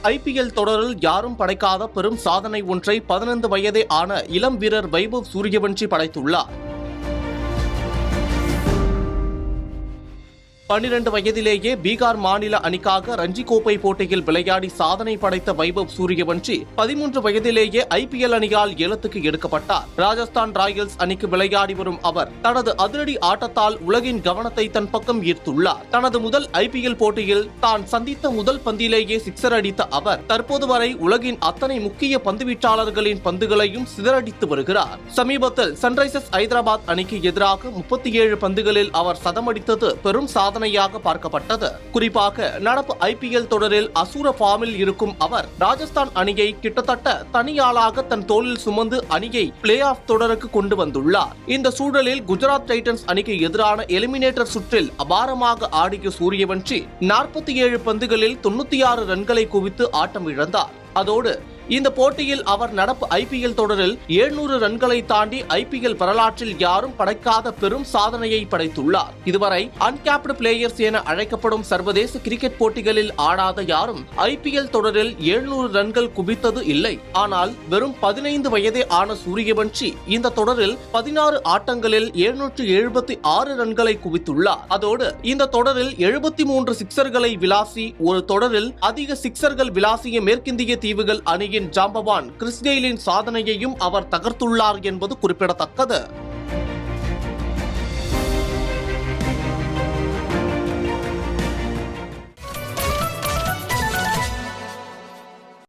IPL தொடரில் யாரும் படைக்காத பெரும் சாதனை ஒன்றை 15 வயதே ஆன இளம் வீரர் வைபவ் சூரியவன்ஷி படைத்துள்ளார். 12 வயதிலேயே பீகார் மாநில அணிக்காக ரஞ்சி கோப்பை போட்டியில் விளையாடி சாதனை படைத்த வைபவ் சூரியவன்ஷி 13 வயதிலேயே IPL அணியால் ஏலத்துக்கு எடுக்கப்பட்டார். ராஜஸ்தான் ராயல்ஸ் அணிக்கு விளையாடி வரும் அவர் தனது அதிரடி ஆட்டத்தால் உலகின் கவனத்தை தன் பக்கம் ஈர்த்துள்ளார். தனது முதல் IPL போட்டியில் தான் சந்தித்த முதல் பந்திலேயே சிக்ஸர் அடித்த அவர் தற்போது வரை உலகின் அத்தனை முக்கிய பந்துவீச்சாளர்களின் பந்துகளையும் சிதறடித்து வருகிறார். சமீபத்தில் சன்ரைசர்ஸ் ஐதராபாத் அணிக்கு எதிராக 37 பந்துகளில் அவர் சதமடித்தது பெரும் சாதனையாக பார்க்கப்பட்டது. குறிப்பாக நடப்பு IPL தொடரில் அசூர ஃபார்மில் இருக்கும் அவர் ராஜஸ்தான் அணியை கிட்டத்தட்ட தனியாளாக தன் தோளில் சுமந்து அணியை பிளே ஆஃப் தொடருக்கு கொண்டு வந்துள்ளார். இந்த சூழலில் குஜராத் டைட்டன்ஸ் அணிக்கு எதிரான எலிமினேட்டர் சுற்றில் அபாரமாக ஆடிய சூரியவன்ஷி 47 பந்துகளில் 96 ரன்களை குவித்து ஆட்டம் இழந்தார். அதோடு இந்த போட்டியில் அவர் நடப்பு IPL தொடரில் 700 ரன்களை தாண்டி IPL வரலாற்றில் யாரும் படைக்காத பெரும் சாதனையை படைத்துள்ளார். இதுவரை அன்கேப்டு பிளேயர்ஸ் என அழைக்கப்படும் சர்வதேச கிரிக்கெட் போட்டிகளில் ஆடாத யாரும் IPL தொடரில் 700 ரன்கள் குவித்தது இல்லை. ஆனால் வெறும் 15 வயதே ஆன சூரியவன்ஷி இந்த தொடரில் 16 ஆட்டங்களில் 776 ரன்களை குவித்துள்ளார். அதோடு இந்த தொடரில் 73 சிக்சர்களை விளாசி ஒரு தொடரில் அதிக சிக்சர்கள் விளாசிய மேற்கிந்திய தீவுகள் அணியின் ஜாம்பவான் கிறிஸ் கெயிலின் சாதனையையும் அவர் தகர்த்துள்ளார் என்பது குறிப்பிடத்தக்கது.